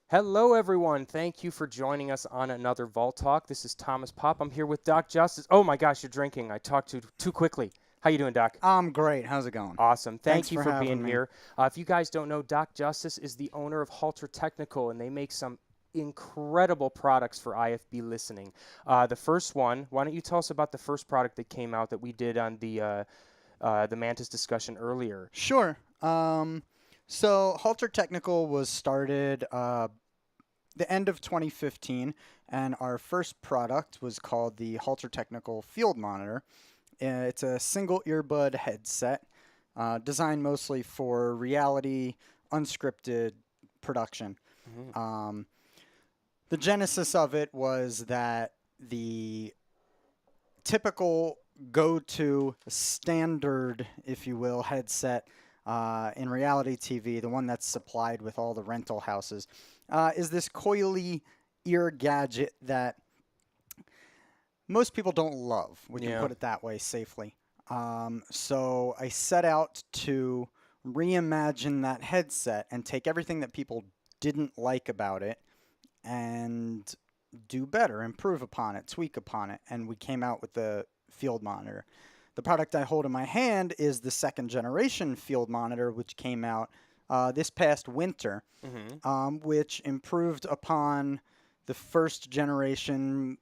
Hello, everyone. Thank you for joining us on another Vault Talk. This is Thomas Pop. I'm here with Doc Justice. Oh my gosh, you're drinking. I talked too quickly. How you doing, Doc? I'm great. How's it going? Awesome. Thanks Thank you for for being having me. here. If you guys don't know, Doc Justice is the owner of Halter Technical, and they make some incredible products for IFB listening. The first one, why don't you tell us about the first product that came out that we did on the Mantis discussion earlier? Sure. So Halter Technical was started the end of 2015, and our first product was called the Halter Technical Field Monitor. It's a single earbud headset designed mostly for reality, unscripted production. Mm-hmm. The genesis of it was that the typical go-to standard, if you will, headset in reality TV, the one that's supplied with all the rental houses, is this coily ear gadget that most people don't love. We can put it that way safely. So I set out to reimagine that headset and take everything that people didn't like about it and do better, improve upon it, tweak upon it, and we came out with the Field Monitor. The product I hold in my hand is the second generation Field Monitor, which came out this past winter, which improved upon the first generation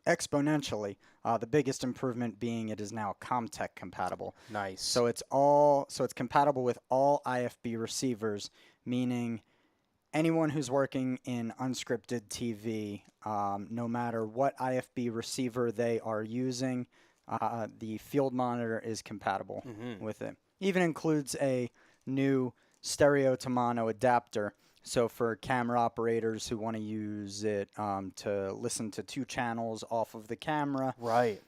exponentially. The biggest improvement being it is now Comtech compatible. Nice. So it's compatible with all IFB receivers, meaning anyone who's working in unscripted TV, no matter what IFB receiver they are using, the Field Monitor is compatible with it. Even includes a new stereo to mono adapter. So for camera operators who want to use it to listen to two channels off of the camera, right,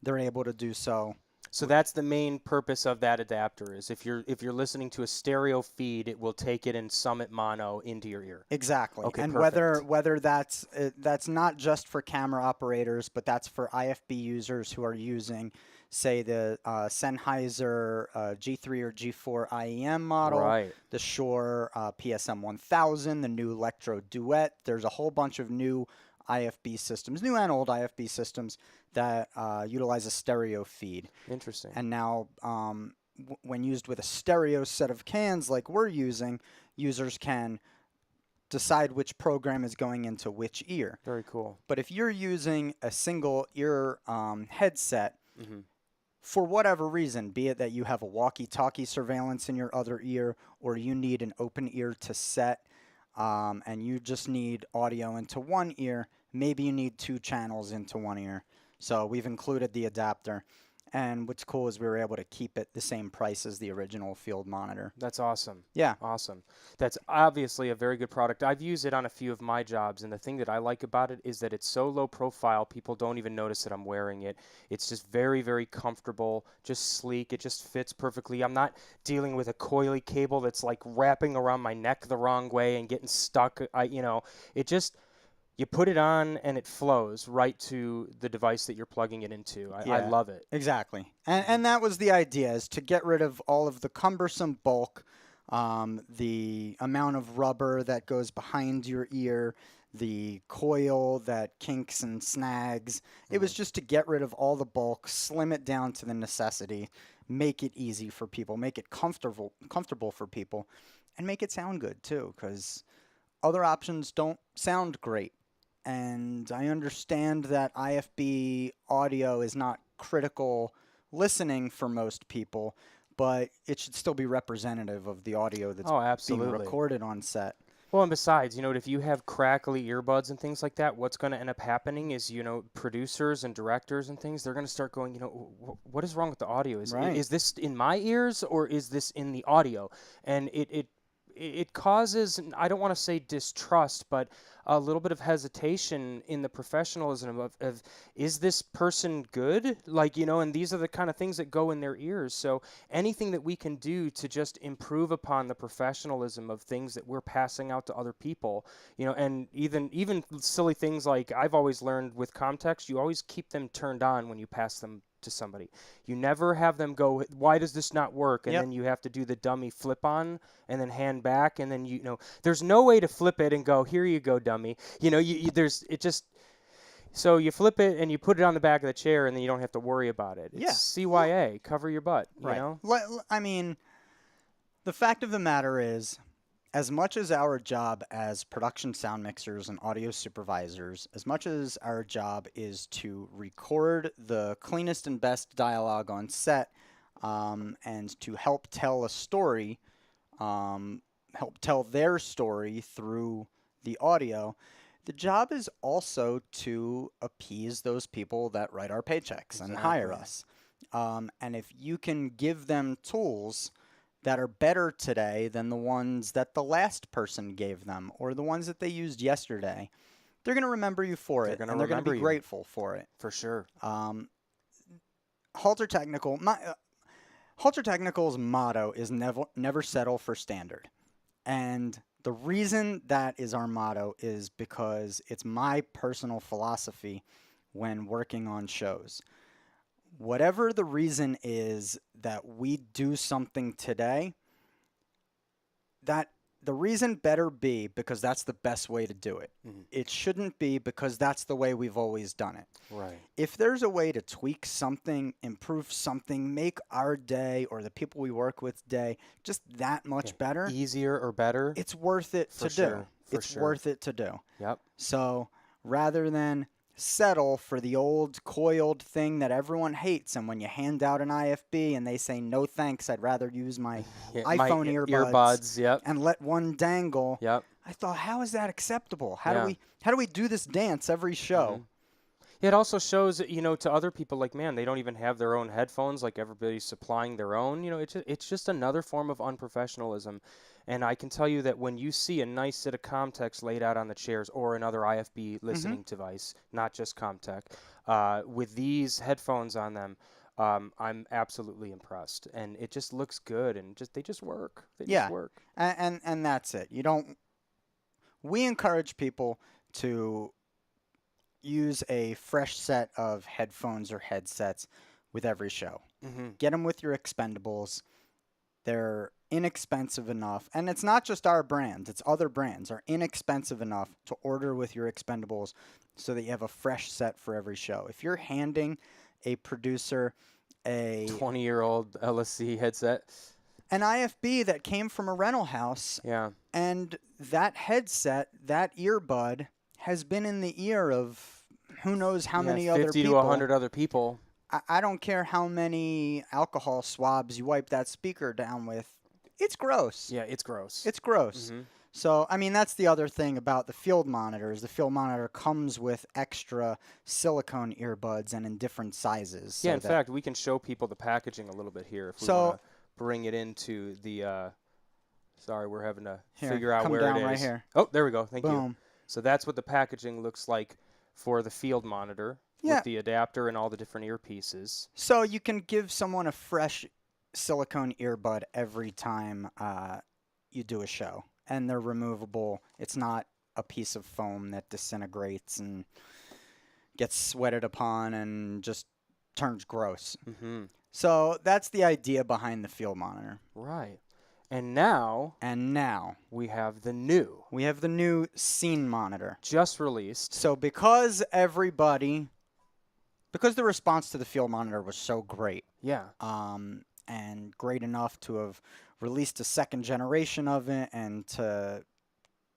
they're able to do so. So that's the main purpose of that adapter, is if you're listening to a stereo feed, it will take it and sum it mono into your ear. Exactly. Okay, and perfect. whether that's not just for camera operators, but that's for IFB users who are using, say, the Sennheiser G3 or G4 IEM model, right, the Shure PSM 1000, the new Electro Duet. There's a whole bunch of new IFB systems, new and old IFB systems that utilize a stereo feed. Interesting. And now when used with a stereo set of cans like we're using, users can decide which program is going into which ear. Very cool. But if you're using a single ear headset, for whatever reason, be it that you have a walkie-talkie surveillance in your other ear, or you need an open ear to set, and you just need audio into one ear, maybe you need two channels into one ear. So we've included the adapter. And what's cool is we were able to keep it the same price as the original Field Monitor. That's awesome. Yeah. Awesome. That's obviously a very good product. I've used it on a few of my jobs, and the thing that I like about it is that it's so low profile, people don't even notice that I'm wearing it. It's just very, very comfortable, just sleek. It just fits perfectly. I'm not dealing with a coily cable that's like wrapping around my neck the wrong way and getting stuck. It just... You put it on and it flows right to the device that you're plugging it into. I love it. Exactly. And that was the idea, is to get rid of all of the cumbersome bulk, the amount of rubber that goes behind your ear, the coil that kinks and snags. It was just to get rid of all the bulk, slim it down to the necessity, make it easy for people, make it comfortable for people, and make it sound good too, because other options don't sound great. And I understand that IFB audio is not critical listening for most people, but it should still be representative of the audio that's being recorded on set. Well, and besides, if you have crackly earbuds and things like that, what's going to end up happening is, producers and directors and things, they're going to start going, what is wrong with the audio? Right. Is this in my ears or is this in the audio? And it causes, I don't want to say distrust, but a little bit of hesitation in the professionalism of is this person good? Like, and these are the kind of things that go in their ears. So anything that we can do to just improve upon the professionalism of things that we're passing out to other people, and even silly things like I've always learned with context, you always keep them turned on when you pass them to somebody. You never have them go, why does this not work? And Yep. then you have to do the dummy flip on and then hand back. And then, there's no way to flip it and go, here you go, dummy. There's, it just, so you flip it and you put it on the back of the chair and then you don't have to worry about it. It's Yeah. Well, CYA, cover your butt, right. I mean, the fact of the matter is, as much as our job as production sound mixers and audio supervisors, as much as our job is to record the cleanest and best dialogue on set, and to help tell a story, help tell their story through the audio, the job is also to appease those people that write our paychecks and hire Exactly. us. And if you can give them tools that are better today than the ones that the last person gave them or the ones that they used yesterday, they're going to remember you for They're it, going to and they're going to remember be you grateful for it. for sure. Halter Technical, Halter Technical's motto is never settle for standard. And the reason that is our motto is because it's my personal philosophy when working on shows. Whatever the reason is that we do something today, that the reason better be because that's the best way to do it. Mhm. It shouldn't be because that's the way we've always done it. Right. If there's a way to tweak something, improve something, make our day or the people we work with day just that much Yeah. better, Easier or better? it's worth it For to do. sure. For It's sure. worth it to do. Yep. So rather than settle for the old coiled thing that everyone hates, and when you hand out an IFB and they say no thanks, I'd rather use my Yeah, my iPhone earbuds. Yep. and let one dangle. Yep. I thought, how is that acceptable? Yeah. How do we do this dance every show? Mhm. It also shows, to other people like, man, they don't even have their own headphones, like everybody's supplying their own. It's just another form of unprofessionalism. And I can tell you that when you see a nice set of Comtex laid out on the chairs or another IFB Mm-hmm. listening device, not just Comtech, with these headphones on them, I'm absolutely impressed. And it just looks good and they just work. They just Yeah, work. and that's it. You don't. We encourage people to use a fresh set of headphones or headsets with every show. Hmm. Get them with your expendables. They're inexpensive enough, and it's not just our brand, it's other brands are inexpensive enough to order with your expendables so that you have a fresh set for every show. If you're handing a producer a 20-year-old LSC headset. an IFB that came from a rental house, Yeah. and that headset, that earbud has been in the ear of who knows how Yeah, many other 50 to people. 100 other people. I don't care how many alcohol swabs you wipe that speaker down with. It's gross. Yeah, it's gross. It's gross. Hmm. So, I mean, that's the other thing about the field monitors. The field monitor comes with extra silicone earbuds and in different sizes. So Yeah, in fact, we can show people the packaging a little bit here if we want to bring it into the. Sorry, we're having to here, figure out come where down it is. right here. Oh, there we go. Thank you. Boom. So that's what the packaging looks like for the field monitor Yeah. with the adapter and all the different earpieces. So you can give someone a fresh silicone earbud every time you do a show, and they're removable. It's not a piece of foam that disintegrates and gets sweated upon and just turns gross. Hmm. So that's the idea behind the field monitor. Right. And now And now we have the new scene monitor. just released. So because the response to the field monitor was so great, Yeah. and great enough to have released a second generation of it and to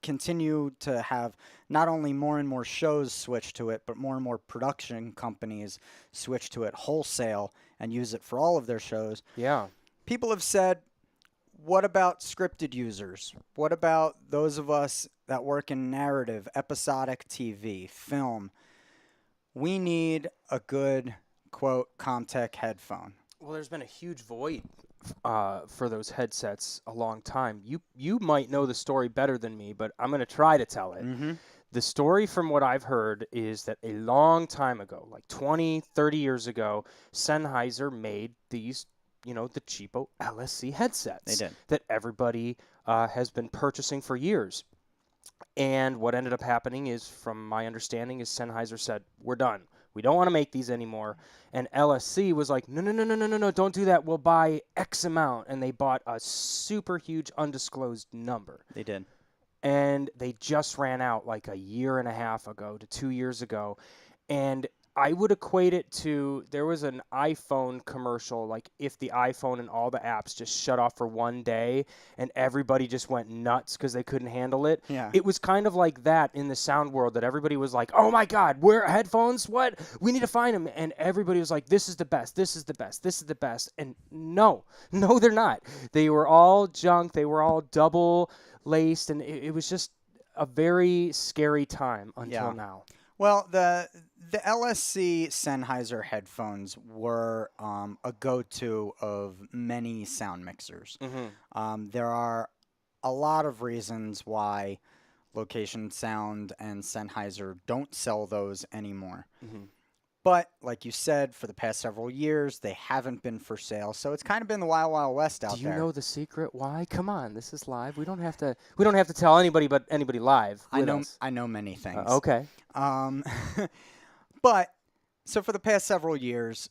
continue to have not only more and more shows switch to it, but more and more production companies switch to it wholesale and use it for all of their shows. Yeah. People have said, What about scripted users? What about those of us that work in narrative, episodic TV, film? We need a good, quote, Comtech headphone. Well, there's been a huge void for those headsets a long time. You might know the story better than me, but I'm going to try to tell it. Mm-hmm. The story from what I've heard is that a long time ago, like 20, 30 years ago, Sennheiser made these, the cheapo LSC They headsets did. that everybody has been purchasing for years. And what ended up happening is, from my understanding, is Sennheiser said, we're done. We don't want to make these anymore. And LSC was like, no, no, no, no, no, no, no, don't do that. We'll buy X amount. And they bought a super huge undisclosed number. They did. And they just ran out like a year and a half ago to 2 years ago. And I would equate it to, there was an iPhone commercial, like if the iPhone and all the apps just shut off for one day and everybody just went nuts because they couldn't handle it. Yeah. It was kind of like that in the sound world, that everybody was like, oh my God, where headphones? What? We need to find them. And everybody was like, this is the best. This is the best. This is the best. And no, they're not. They were all junk. They were all double laced. And it was just a very scary time until now. Well, the LSC Sennheiser headphones were a go-to of many sound mixers. Mm-hmm. There are a lot of reasons why Location Sound and Sennheiser don't sell those anymore. Mm-hmm. But like you said, for the past several years, they haven't been for sale. So it's kind of been the Wild Wild West out there. Do there. you know the secret why? Come on, this is live. We don't have to tell anybody but anybody live. I know us. I know many things. Okay. But so for the past several years,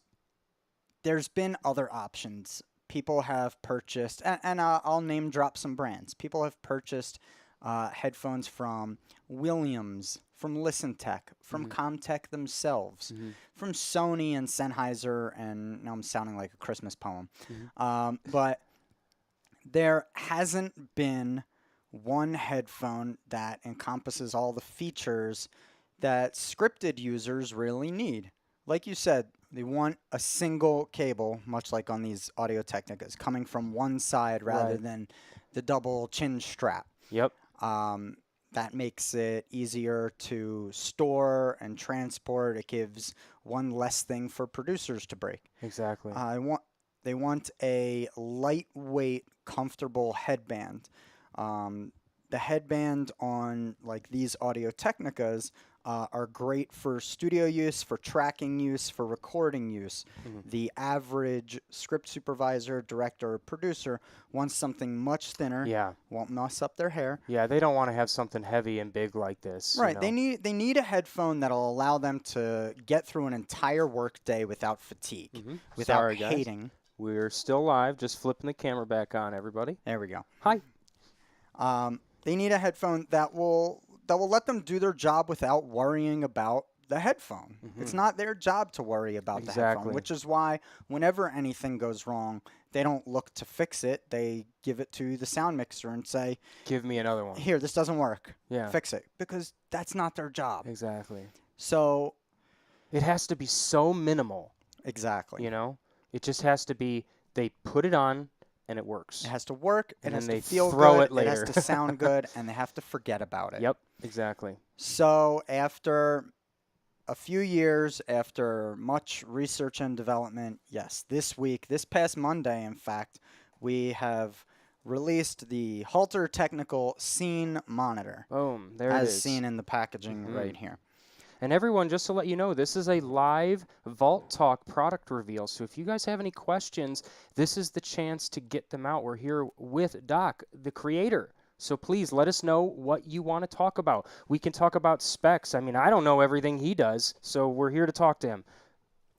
there's been other options. People have purchased, and I'll name drop some brands. People have purchased headphones from Williams, from ListenTech, from Comtech themselves, from Sony and Sennheiser, and now I'm sounding like a Christmas poem. But there hasn't been one headphone that encompasses all the features that scripted users really need. Like you said, they want a single cable, much like on these Audio Technicas, coming from one side rather than the double chin strap. Yep. That makes it easier to store and transport. It gives one less thing for producers to break. Exactly. They want a lightweight, comfortable headband. The headband on like these Audio Technicas are great for studio use, for tracking use, for recording use. The average script supervisor, director, or producer wants something much thinner. Yeah. Won't mess up their hair. Yeah, they don't want to have something heavy and big like this. Right. They need a headphone that'll allow them to get through an entire workday without fatigue, without Sorry, guys. hating. We're still live. Just flipping the camera back on, everybody. There we go. Hi. They need a headphone that will let them do their job without worrying about the headphone. It's not their job to worry about the headphone, which is why whenever anything goes wrong, they don't look to fix it. They give it to the sound mixer and say, give me another one. Here, this doesn't work. Yeah. Fix it. Because that's not their job. Exactly. So it has to be so minimal. Exactly. It just has to be, they put it on and it works. It has to work. And it has then to they feel throw good. it later. It has to sound good, and they have to forget about it. Yep, exactly. So after a few years, after much research and development, yes, this past Monday, in fact, we have released the Halter Technical Scene Monitor. Boom, there it is. As seen in the packaging right here. And everyone, just to let you know, this is a live Vault Talk product reveal. So if you guys have any questions, this is the chance to get them out. We're here with Doc, the creator. So please let us know what you want to talk about. We can talk about specs. I mean, I don't know everything he does, so we're here to talk to him.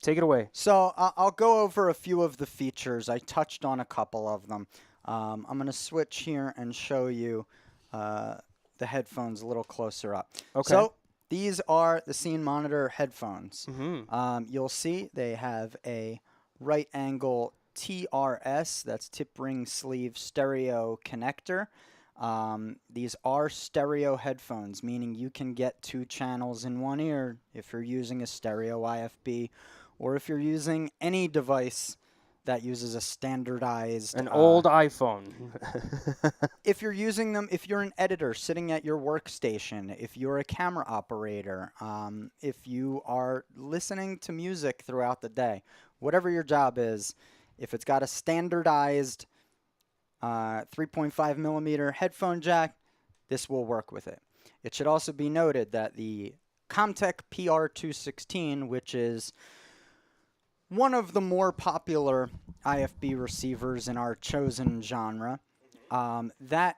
Take it away. So I'll go over a few of the features. I touched on a couple of them. I'm going to switch here and show you the headphones a little closer up. Okay. So these are the Scene Monitor headphones. Mm-hmm. You'll see they have a right angle TRS, that's tip ring sleeve stereo connector. These are stereo headphones, meaning you can get 2 channels in one ear if you're using a stereo IFB, or if you're using any device that uses a standardized. An old iPhone. If you're using them, if you're an editor sitting at your workstation, if you're a camera operator, if you are listening to music throughout the day, whatever your job is, if it's got a standardized 3.5 millimeter headphone jack, this will work with it. It should also be noted that the Comtech PR216, which is one of the more popular IFB receivers in our chosen genre, that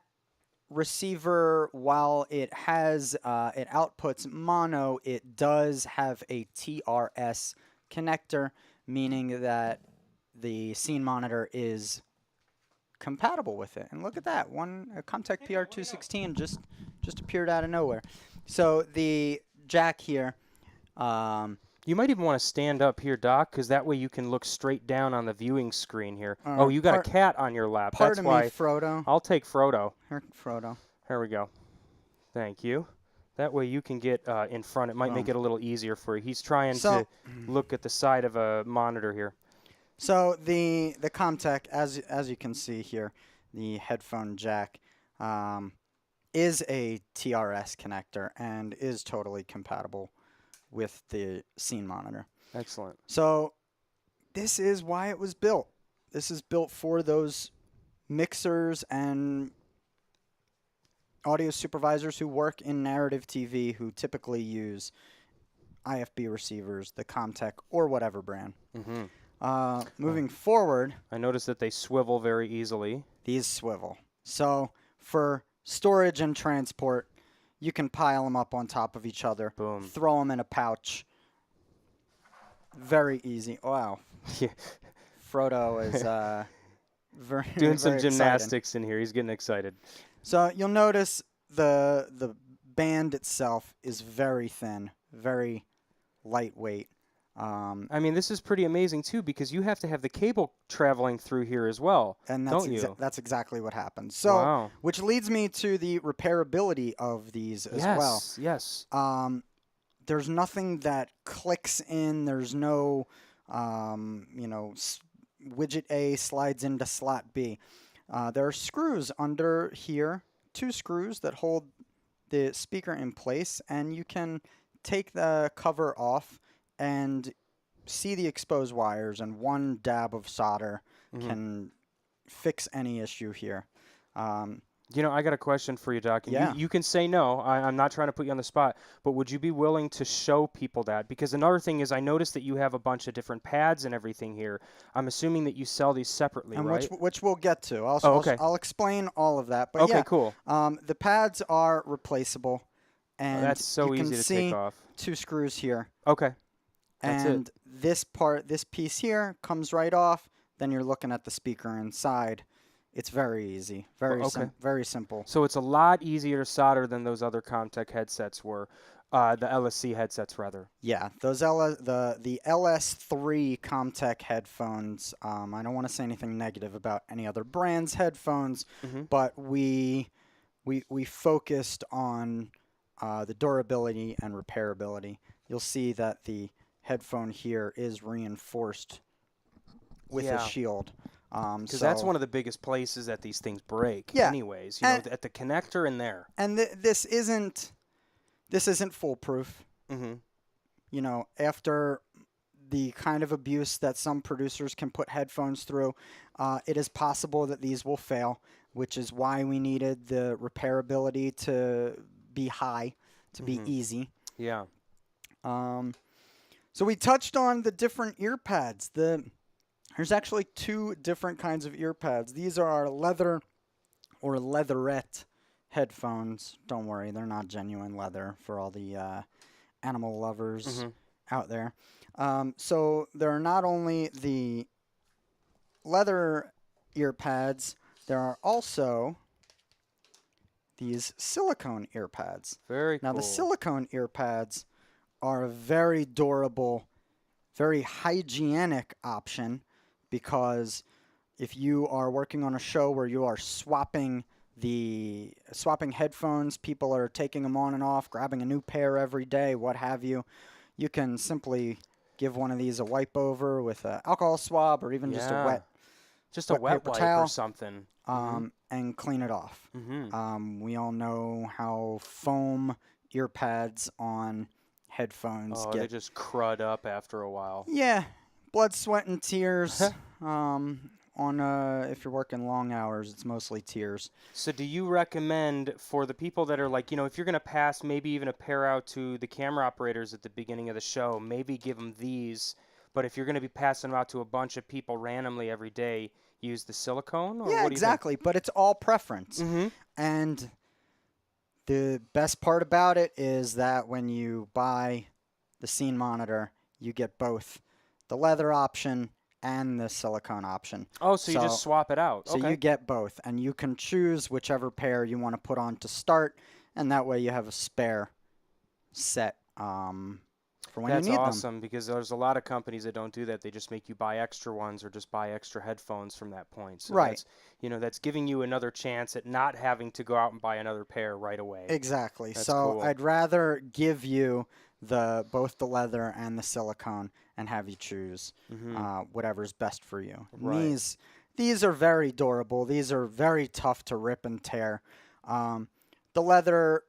receiver, while it has it outputs mono, it does have a TRS connector, meaning that the scene monitor is compatible with it. And look at that, a Comtech PR216 just appeared out of nowhere. So the jack here. You might even want to stand up here, Doc, because that way you can look straight down on the viewing screen here. Oh, you got a cat on your lap. That's why. Pardon me, Frodo. I'll take Frodo. Here, Frodo. There we go. Thank you. That way you can get in front. It might make it a little easier for you. He's trying to look at the side of a monitor here. So the Comtech, as you can see here, the headphone jack is a TRS connector and is totally compatible with the scene monitor. Excellent. So this is why it was built. This is built for those mixers and audio supervisors who work in narrative TV who typically use IFB receivers, the Comtech, or whatever brand. Moving forward, I noticed that they swivel very easily. These swivel. So for storage and transport, you can pile them up on top of each other. Boom. Throw them in a pouch. Very easy. Wow. Yeah. Frodo is very doing some very gymnastics excited. in here. He's getting excited. So you'll notice the band itself is very thin, very lightweight. I mean, this is pretty amazing, too, because you have to have the cable traveling through here as well, and don't you? That's exactly what happens. So, wow. Which leads me to the repairability of these as well. Yes. There's nothing that clicks in. There's no, widget A slides into slot B. There are screws under here, 2 screws that hold the speaker in place, and you can take the cover off and see the exposed wires, and one dab of solder can fix any issue here. I got a question for you, Doc. Yeah. You can say no. I'm not trying to put you on the spot, but would you be willing to show people that? Because another thing is I noticed that you have a bunch of different pads and everything here. I'm assuming that you sell these separately, and right? which we'll get to. Okay. I'll explain all of that. But okay, yeah, cool. The pads are replaceable, and that's so you easy can to see take off. 2 screws here. Okay. That's and this piece here comes right off. Then you're looking at the speaker inside. It's very easy, very simple. So it's a lot easier to solder than those other Comtech headsets were, the LSC headsets rather. Yeah, those the LS3 Comtech headphones. I don't want to say anything negative about any other brand's headphones, but we focused on the durability and repairability. You'll see that the headphone here is reinforced with a shield. Because that's one of the biggest places that these things break. Yeah. Anyways, at the connector in there. And this isn't foolproof. After the kind of abuse that some producers can put headphones through, it is possible that these will fail, which is why we needed the repairability to be high, to be easy. Yeah. So we touched on the different ear pads. There's actually 2 different kinds of ear pads. These are our leather or leatherette headphones. Don't worry, they're not genuine leather for all the animal lovers out there. So there are not only the leather ear pads, there are also these silicone ear pads. Very cool. Now, the silicone ear pads are a very durable, very hygienic option, because if you are working on a show where you are swapping headphones, people are taking them on and off, grabbing a new pair every day, what have you, you can simply give one of these a wipe over with an alcohol swab or even just a Yeah. Just a wet wet paper wipe or towel, something. Mm-hmm. and clean it off. Mm-hmm. We all know how foam ear pads on headphones Oh, they get. just crud up after a while. Yeah, blood, sweat, and tears. On if you're working long hours, it's mostly tears. So do you recommend for the people that are like, if you're going to pass maybe even a pair out to the camera operators at the beginning of the show, maybe give them these, but if you're going to be passing them out to a bunch of people randomly every day, use the silicone, or Yeah, what do you think? exactly. But it's all preference. Mm-hmm. And the best part about it is that when you buy the scene monitor, you get both the leather option and the silicone option. Oh, so you just So swap it out. so you Okay. get both, and you can choose whichever pair you want to put on to start, and that way you have a spare set for when you That's need them. awesome because there's a lot of companies that don't do that. They just make you buy extra ones or just buy extra headphones from that point. So Right. that's giving you another chance at not having to go out and buy another pair right away. Exactly. That's So cool. I'd rather give you both the leather and the silicone and have you choose Mm-hmm. whatever's best for you. And Right. these are very durable. These are very tough to rip and tear. Um, the leather,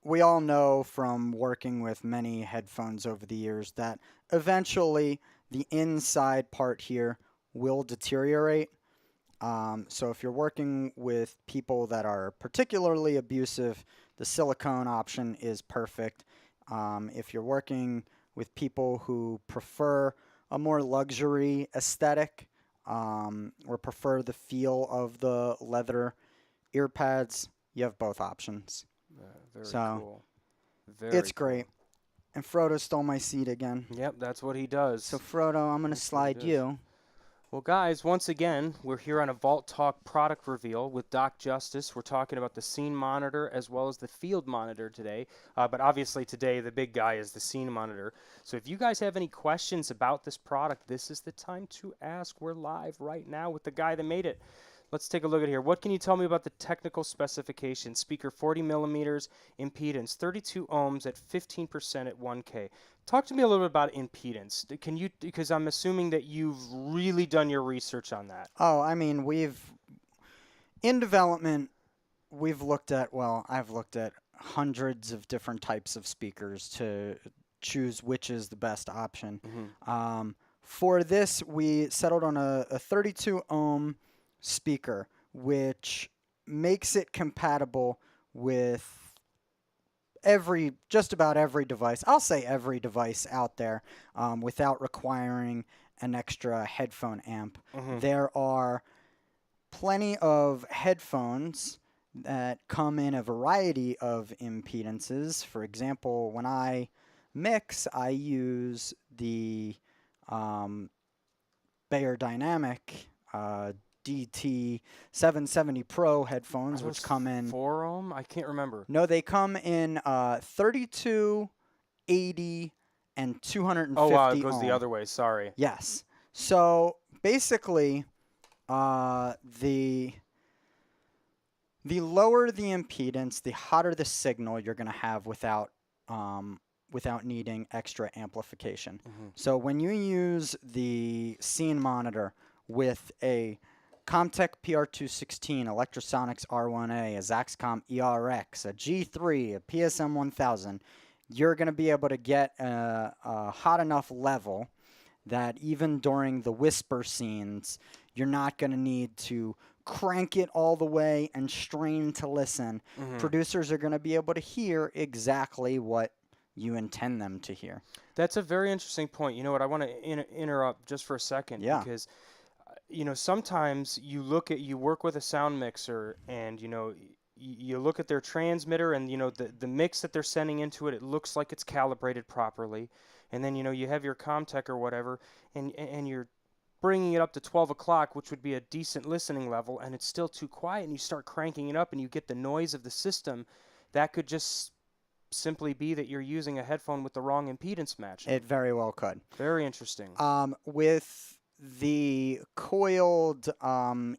we all know from working with many headphones over the years that eventually the inside part here will deteriorate. So if you're working with people that are particularly abusive, the silicone option is perfect. If you're working with people who prefer a more luxury aesthetic, or prefer the feel of the leather ear pads, you have both options. Very So cool. it's Very great. cool. And Frodo stole my seat again. Yep, that's what he So does. Frodo, I'm gonna That's what he slide does. you. Well, guys, once again, we're here on a Vault Talk product reveal with Doc Justice. We're talking about the scene monitor as well as the field monitor today. But obviously, today, the big guy is the scene monitor. So if you guys have any questions about this product, this is the time to ask. We're live right now with the guy that made it. Let's take a look at here. What can you tell me about the technical specifications? Speaker 40 millimeters, impedance 32 ohms at 15% at 1K. Talk to me a little bit about impedance. Can you, because I'm assuming that you've really done your research on that. Oh, I mean, in development, I've looked at hundreds of different types of speakers to choose which is the best option. Mm-hmm. For this, we settled on a 32 ohm speaker, which makes it compatible with just about every device. I'll say every device out there, without requiring an extra headphone amp. Mm-hmm. There are plenty of headphones that come in a variety of impedances. For example, when I mix, I use the Bayer Dynamic DT 770 Pro headphones, Are those which come in. 4 ohm? I can't remember. No, they come in 32, 80, and Oh, wow, it 250 goes the ohm. other way. Sorry. Yes. So basically, the lower the impedance, the hotter the signal you're going to have without needing extra amplification. Mm-hmm. So when you use the scene monitor with a Comtech PR216, Electrosonics R1A, a Zaxcom ERX, a G3, a PSM 1000, you're going to be able to get a hot enough level that even during the whisper scenes, you're not going to need to crank it all the way and strain to listen. Mm-hmm. Producers are going to be able to hear exactly what you intend them to hear. That's a very interesting point. You know what? I want to interrupt just for a second Yeah. because sometimes you work with a sound mixer and you look at their transmitter and the mix that they're sending into it, it looks like it's calibrated properly, and then you have your Comtech or whatever, and you're bringing it up to 12 o'clock, which would be a decent listening level, and it's still too quiet, and you start cranking it up and you get the noise of the system. That could just simply be that you're using a headphone with the wrong impedance matching. It very well could. Very interesting. With the coiled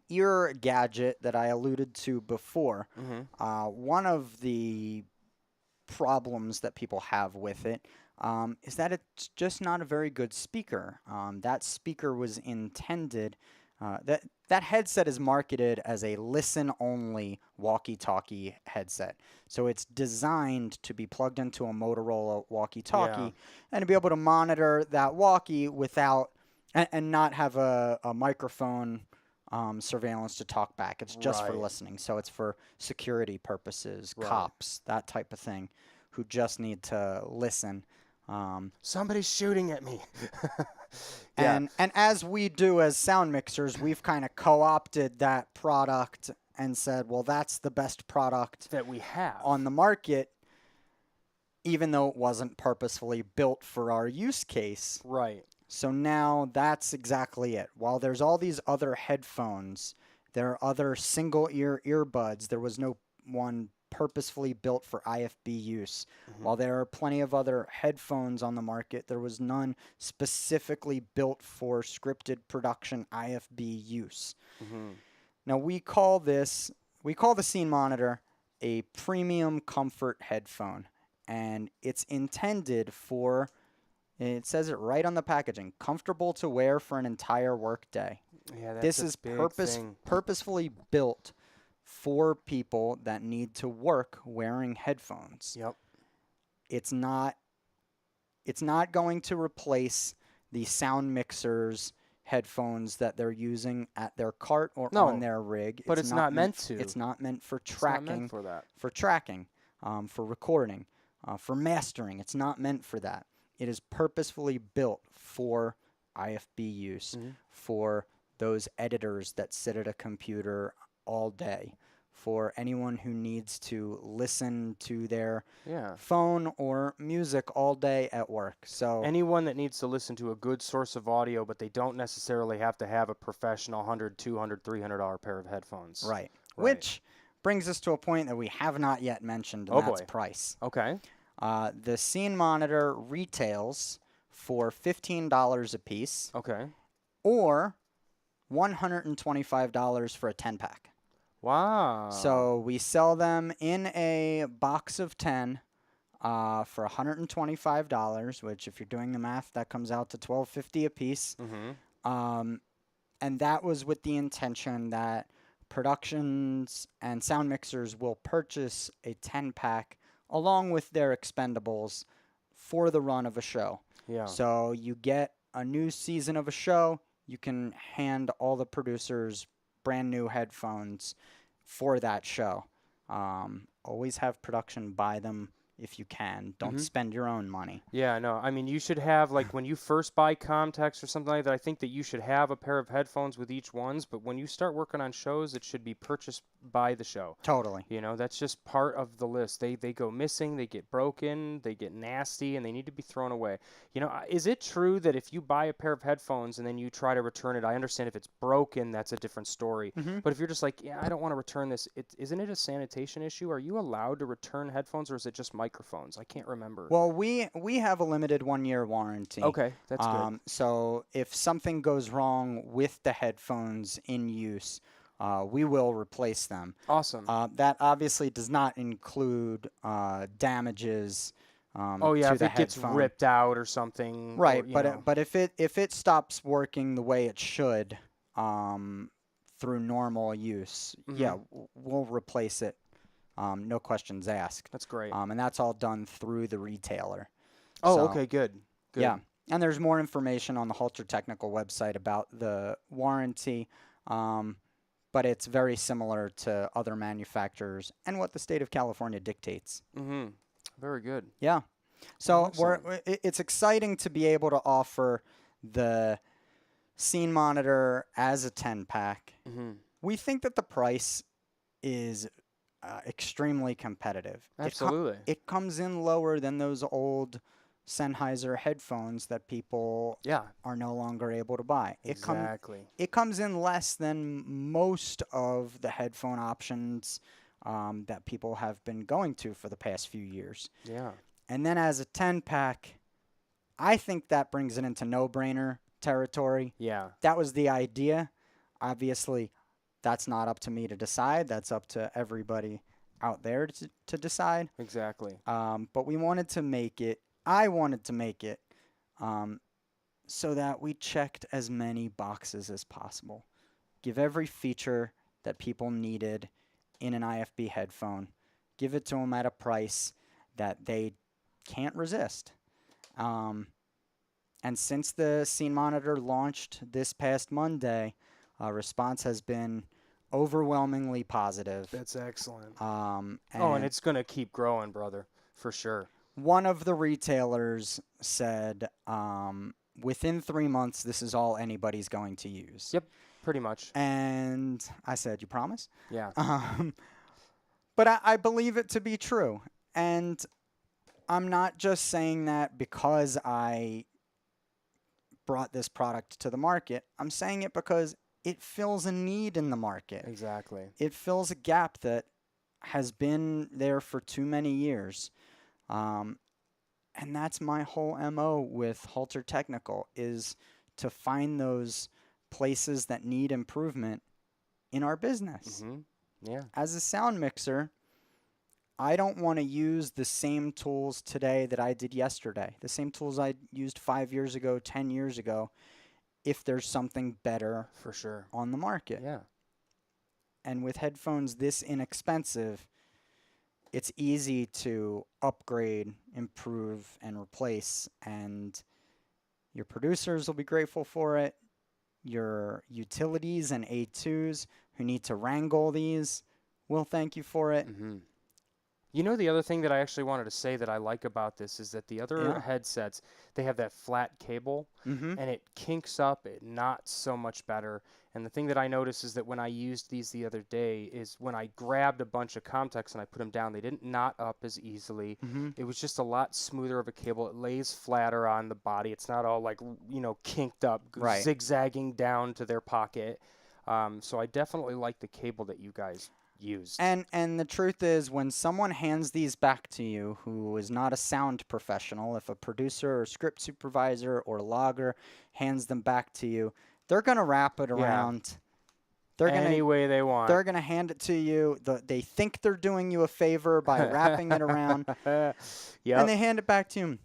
ear gadget that I alluded to before, Mm-hmm. one of the problems that people have with it is that it's just not a very good speaker. That speaker was intended, that headset is marketed as a listen-only walkie-talkie headset. So it's designed to be plugged into a Motorola Yeah. walkie-talkie and to be able to monitor that walkie without and not have a microphone surveillance to talk back. It's just for Right. listening. So it's for security purposes, Right. cops, that type of thing, who just need to listen. Um, Somebody's shooting at me. Yeah. and as we do as sound mixers, we've kind of co-opted that product and said, well, that's the best product That we have. on the market, even though it wasn't purposefully built for our use case. Right. So now that's exactly it. While there's all these other headphones, there are other single ear earbuds. There was no one purposefully built for IFB use. Mm-hmm. While there are plenty of other headphones on the market, there was none specifically built for scripted production IFB use. Mm-hmm. Now we call the Scene Monitor a premium comfort headphone, and it's intended for, it says it right on the packaging, comfortable to wear for an entire workday. Yeah, that's This a is big thing. purposefully built for people that need to work wearing headphones. Yep. It's not going to replace the sound mixers headphones that they're using at their cart or No, on their rig. but it's not meant to. It's not meant for It's not meant tracking, for that. for recording, for mastering. It's not meant for that. It is purposefully built for IFB use, Mhm. for those editors that sit at a computer all day, for anyone who needs to listen to their Yeah. phone or music all day at work. So Anyone that needs to listen to a good source of audio, but they don't necessarily have to have a professional 100, 200, $300 pair of headphones. right. Right. Which brings us to a point that we have not yet mentioned, and Oh that's boy. price. Okay. The Scene Monitor retails for $15 a piece, Okay. or $125 for a 10-pack. Wow. So we sell them in a box of 10 for $125, which, if you're doing the math, that comes out to $12.50 a piece. Mm-hmm. And that was with the intention that productions and sound mixers will purchase a 10-pack along with their expendables for the run of a show. Yeah. So you get a new season of a show, you can hand all the producers brand new headphones for that show. Always have production buy them if you can. Don't Mhm. spend your own money. Yeah, no. I mean, you should have, like, when you first buy Comtex or something like that, I think that you should have a pair of headphones with each ones, but when you start working on shows, it should be purchased by the show. Totally. You know, that's just part of the list. They go missing, they get broken, they get nasty, and they need to be thrown away. You know, is it true that if you buy a pair of headphones and then you try to return it, I understand if it's broken, that's a different story. Mm-hmm. But if you're just like, yeah, I don't want to return this, isn't it a sanitation issue? Are you allowed to return headphones, or is it just microphones? I can't remember. Well, we have a limited 1-year warranty. Okay, that's good. So if something goes wrong with the headphones in use, we will replace them. Awesome. That obviously does not include damages. Oh yeah, to if the it gets headphone. ripped out or something. Right, or, you but know. but if it stops working the way it should, through normal use, yeah, we'll replace it. No questions asked. That's great. And that's all done through the retailer. Oh, So, okay, good. Good. yeah, and there's more information on the Halter technical website about the warranty, but it's very similar to other manufacturers and what the state of California dictates. Mm-hmm. Very good. Yeah. So Excellent. it's exciting to be able to offer the Scene Monitor as a 10-pack. Mm-hmm. We think that the price is extremely competitive. Absolutely. It comes in lower than those old Sennheiser headphones that people Yeah. are no longer able to buy. Exactly. It comes in less than most of the headphone options that people have been going to for the past few years. Yeah. And then as a 10-pack, I think that brings it into no-brainer territory. Yeah. That was the idea. Obviously, that's not up to me to decide. That's up to everybody out there to decide. Exactly. But we wanted to make it I wanted to make it um, so that we checked as many boxes as possible. Give every feature that people needed in an IFB headphone. Give it to them at a price that they can't resist. Um, and since the Scene Monitor launched this past Monday, response has been overwhelmingly positive. That's excellent. Oh, and And it's going to keep growing, brother, for sure. one of the retailers said within 3 months, this is all anybody's going to use. Yep, pretty much. And I said, "You promise?" Yeah. Um, but I believe it to be true. And I'm not just saying that because I brought this product to the market. I'm saying it because it fills a need in the market. Exactly. It fills a gap that has been there for too many years. Um, and that's my whole MO with Halter Technical is to find those places that need improvement in our business. Mm-hmm. Yeah. As a sound mixer, I don't want to use the same tools today that I did yesterday, the same tools I used 5 years ago, 10 years ago, if there's something better For sure. on the market. Yeah. And with headphones this inexpensive, it's easy to upgrade, improve, and replace. And your producers will be grateful for it. Your utilities and A2s who need to wrangle these will thank you for it. Mm-hmm. You know, the other thing that I actually wanted to say that I like about this is that the other Yeah. headsets, they have that flat cable Mm-hmm. and it kinks up, it knots so much better. And the thing that I noticed is that when I used these the other day is when I grabbed a bunch of Comtex and I put them down, they didn't knot up as easily. Mm-hmm. It was just a lot smoother of a cable. It lays flatter on the body. It's not all like, kinked up, Right. zigzagging down to their pocket. So I definitely like the cable that you guys used. And the truth is, when someone hands these back to you, who is not a sound professional, if a producer or script supervisor or logger hands them back to you, they're gonna wrap it Yeah. around. They're Any gonna way they want. they're gonna hand it to you. They think they're doing you a favor by wrapping it around, and Yep. they hand it back to you.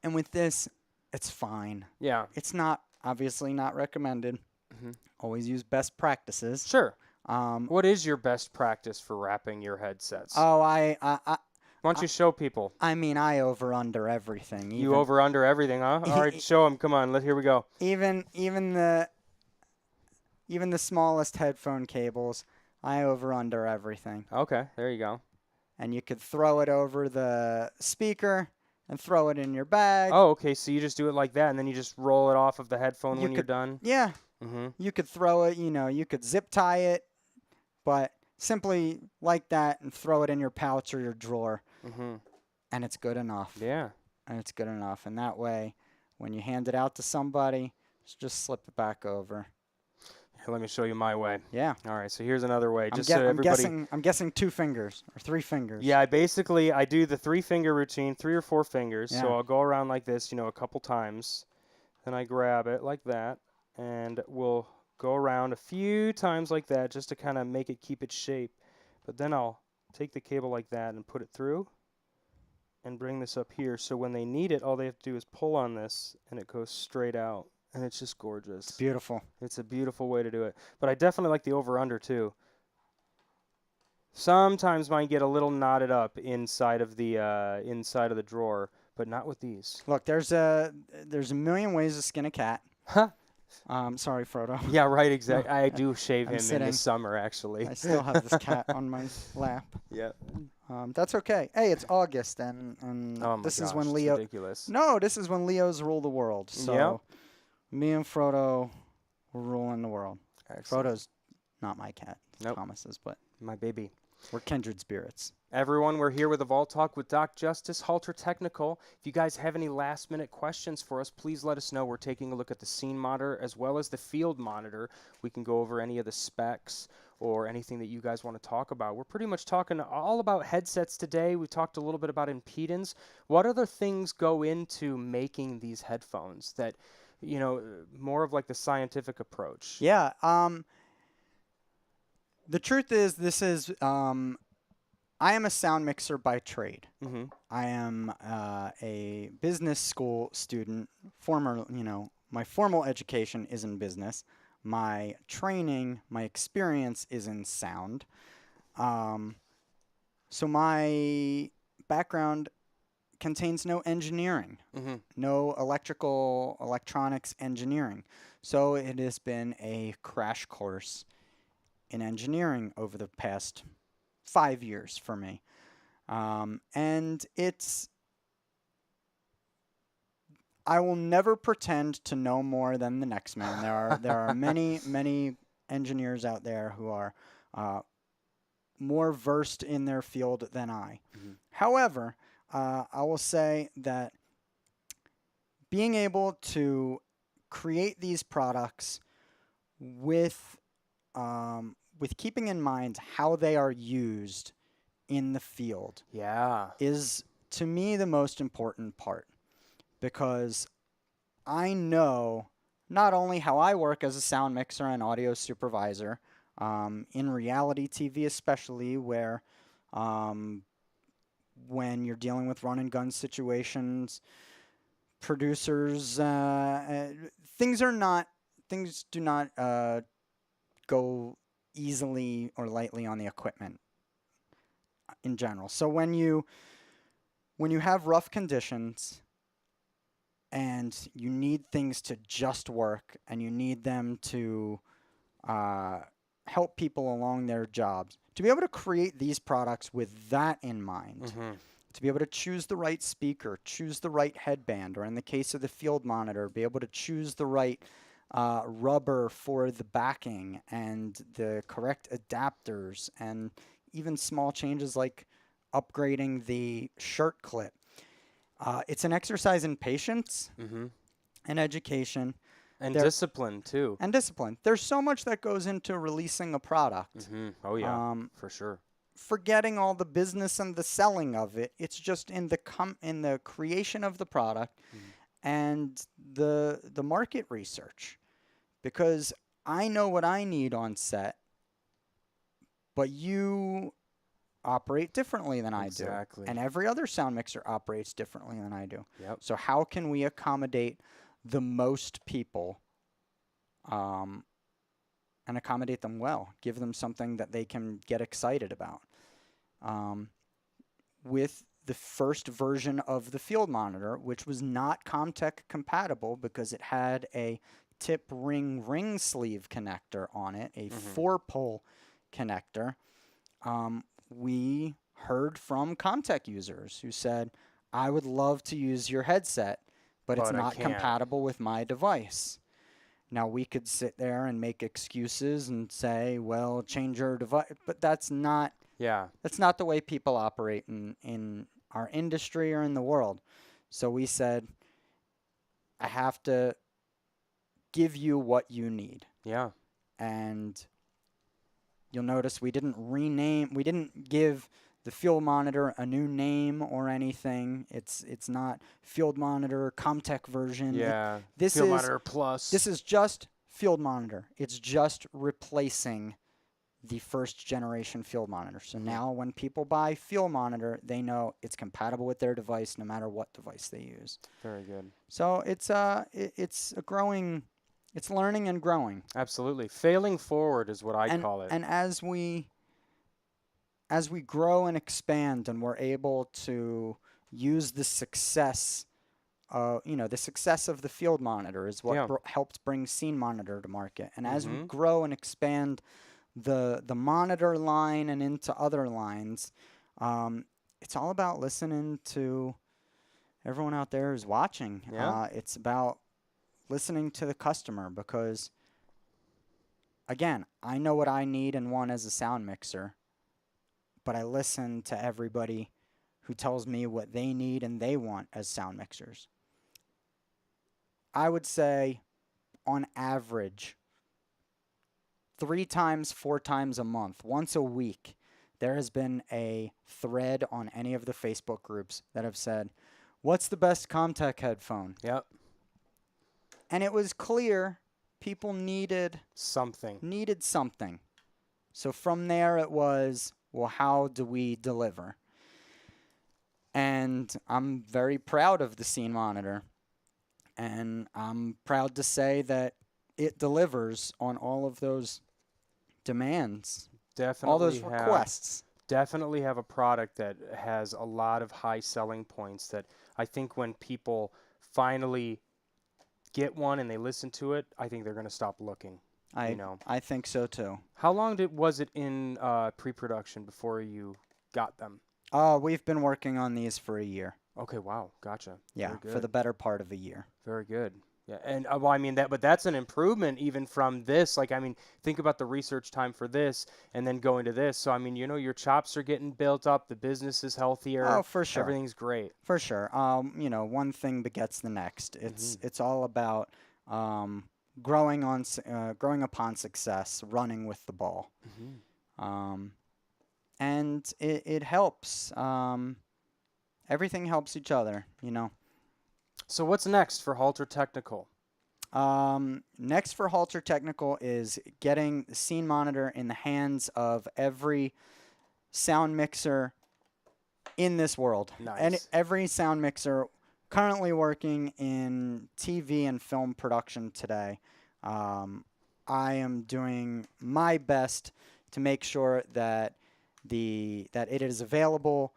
And with this, it's fine. Yeah. It's not obviously not recommended. Mhm. Always use best practices. Sure. Um, What is your best practice for wrapping your headsets? oh, Why don't you show people? I mean, I over under everything. You over under everything, huh? All right, show them. Come on, here we go. even the smallest headphone cables, I over under everything. Okay, there you go. And you could throw it over the speaker and throw it in your bag. Oh, okay, so you just do it like that, and then you just roll it off of the headphone You when you're could- done? Yeah, Mm-hmm. you could throw it. You could zip tie it, but simply like that and throw it in your pouch or your drawer, Mm-hmm. and it's good enough. Yeah. And it's good enough. And that way, when you hand it out to somebody, just slip it back over. Here, let me show you my way. Yeah. All right, so here's another way. I'm, Just so I'm everybody. guessing 2 fingers or 3 fingers. Yeah, I do the 3-finger routine, 3 or 4 fingers. Yeah. So I'll go around like this, a couple times. Then I grab it like that, and we'll go around a few times like that just to kind of make it keep its shape. But then I'll take the cable like that and put it through and bring this up here. So when they need it, all they have to do is pull on this, and it goes straight out. And it's just gorgeous. It's beautiful. It's a beautiful way to do it. But I definitely like the over-under, too. Sometimes mine get a little knotted up inside of the drawer, but not with these. Look, there's a million ways to skin a cat. Huh? Sorry, Frodo. Yeah, right, exactly. I do shave I'm him in sitting. the summer, actually. I still have this cat on my lap. Yeah. That's okay. Hey, it's August, and Oh my this gosh, is when it's Leo. ridiculous. No, this is when Leos rule the world. So, Yep. me and Frodo were ruling the world. Excellent. Frodo's not my cat. Nope. Promises, but My baby. we're kindred spirits. Everyone, we're here with a Vault Talk with Doc Justice, Halter Technical. If you guys have any last-minute questions for us, please let us know. We're taking a look at the scene monitor as well as the field monitor. We can go over any of the specs or anything that you guys want to talk about. We're pretty much talking all about headsets today. We talked a little bit about impedance. What other things go into making these headphones that, more of like the scientific approach? Yeah. The truth is, this is I am a sound mixer by trade. Mm-hmm. I am a business school student. My formal education is in business. My training, my experience is in sound. Um, so my background contains no engineering, Mm-hmm. no electrical, electronics engineering. So it has been a crash course in engineering over the past 5 years for me. And I will never pretend to know more than the next man. There are many engineers out there who are uh, more versed in their field than I. Mm-hmm. However, I will say that being able to create these products with with keeping in mind how they are used in the field Yeah. is to me the most important part, because I know not only how I work as a sound mixer and audio supervisor, in reality TV especially, where um, when you're dealing with run and gun situations, producers, things do not go easily or lightly on the equipment in general. So when you have rough conditions and you need things to just work and you need them to uh, help people along their jobs, to be able to create these products with that in mind, Mm-hmm. to be able to choose the right speaker, choose the right headband, or in the case of the field monitor, be able to choose the right rubber for the backing and the correct adapters, and even small changes like upgrading the shirt clip. It's an exercise in patience Mm-hmm. and education And there discipline too. and discipline. There's so much that goes into releasing a product. Mm-hmm. Oh yeah, Um, for sure. Forgetting all the business and the selling of it, it's just in the creation of the product Mm-hmm. and the market research. Because I know what I need on set, but you operate differently than I do. Exactly. And every other sound mixer operates differently than I do. Yep. So how can we accommodate the most people, um, and accommodate them well? Give them something that they can get excited about. Um, with the first version of the field monitor, which was not Comtech compatible because it had a tip ring sleeve connector on it, a Mm-hmm. 4-pole connector. We heard from Comtech users who said, I would love to use your headset, but it's But I not can't. compatible with my device. Now, we could sit there and make excuses and say, well, change your device, but Yeah. that's not the way people operate in our industry or in the world. So we said, I have to give you what you need. Yeah. And you'll notice we didn't give the field monitor a new name or anything. It's not field monitor Comtech version. Yeah. This Field is Monitor Plus. this is just field monitor. It's just replacing the first generation field monitor. So Mm-hmm. now when people buy field monitor, they know it's compatible with their device no matter what device they use. Very good. So it's learning and growing. Absolutely. Failing forward is what I And call it. and as we grow and expand and we're able to use the success the success of the field monitor is what Yeah. helped bring Scene Monitor to market. And as we Mm-hmm. grow and expand the monitor line and into other lines, it's all about listening to everyone out there who's watching. Yeah. It's about listening to the customer because, again, I know what I need and want as a sound mixer, but I listen to everybody who tells me what they need and they want as sound mixers. I would say, on average, 3 times, 4 times a month, once a week, there has been a thread on any of the Facebook groups that have said, what's the best Comtech headphone? Yep. And it was clear people needed Something. something. So from there it was, well, how do we deliver? And I'm very proud of the scene monitor. And I'm proud to say that it delivers on all of those demands, all Definitely those have requests. definitely have a product that has a lot of high selling points that I think when people finally get one and they listen to it, I think they're going to stop looking, you I know. I think so too. How long was it in pre-production before you got them? We've been working on these for a year. Okay, wow, gotcha. Yeah, Very for good. the better part of a year. Very good. Yeah, and well, I mean but that's an improvement even from this. Like, I mean, think about the research time for this, and then going to this. So, I mean, your chops are getting built up. The business is Oh, healthier. for sure. Everything's great. For sure. One thing begets the next. Hmm. It's all about um, growing upon success, running with the ball, Hmm. um, and it helps. Everything helps each other. So, what's next for Halter Technical? Next for Halter Technical is getting the scene monitor in the hands of every sound mixer in this world. And Nice. every sound mixer currently working in TV and film production today. I am doing my best to make sure that it is available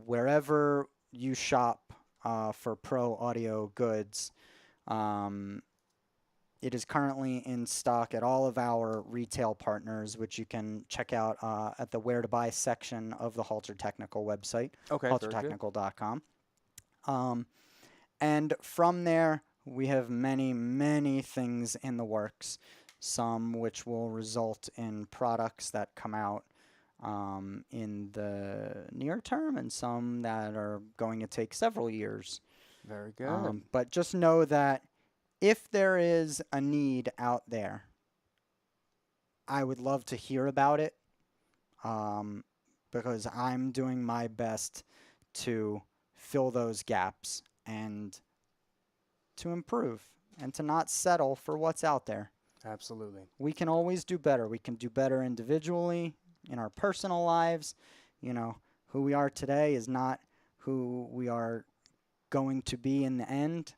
wherever you shop for pro audio goods. Um, it is currently in stock at all of our retail partners, which you can check out at the Where to Buy section of the Halter Technical website, Okay, very good. haltertechnical.com. Um, and from there, we have many, many things in the works, some which will result in products that come out in the near term, and some that are going to take several years. Very good. But just know that if there is a need out there, I would love to hear about it um, because I'm doing my best to fill those gaps and to improve and to not settle for what's out there. Absolutely. We can always do better. We can do better individually in our personal lives. Who we are today is not who we are going to be in the end.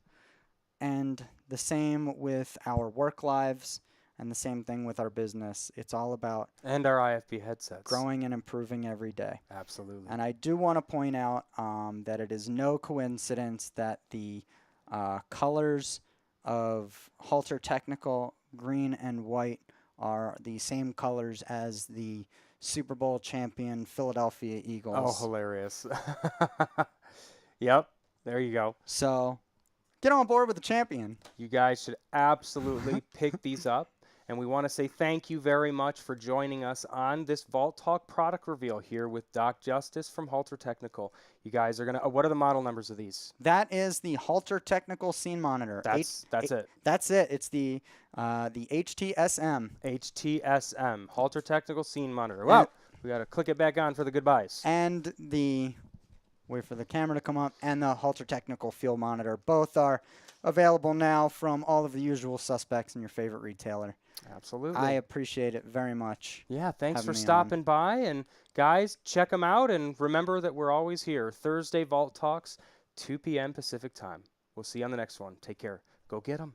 And the same with our work lives and the same thing with our business. It's all about And our IFB headsets. growing and improving every day. Absolutely. And I do want to point out that it is no coincidence that the colors of Halter Technical, green and white, are the same colors as the Super Bowl champion Philadelphia Oh, Eagles. hilarious. Yep, there you go. So get on board with the champion. You guys should absolutely pick these up. And we want to say thank you very much for joining us on this Vault Talk product reveal here with Doc Justice from Halter Technical. You guys are going to, what are the model numbers of these? That is the Halter Technical Scene Monitor. That's it. That's it. It's the HTSM. HTSM, Halter Technical Scene Monitor. Wow, we got to click it back on for the goodbyes. And wait for the camera to come up, and the Halter Technical Field Monitor. Both are available now from all of the usual suspects in your favorite retailer. Absolutely. I appreciate it very much. Yeah, thanks for having me stopping by. And guys, check them out. And remember that we're always here. Thursday Vault Talks, 2 p.m. Pacific time. We'll see you on the next one. Take care. Go get them.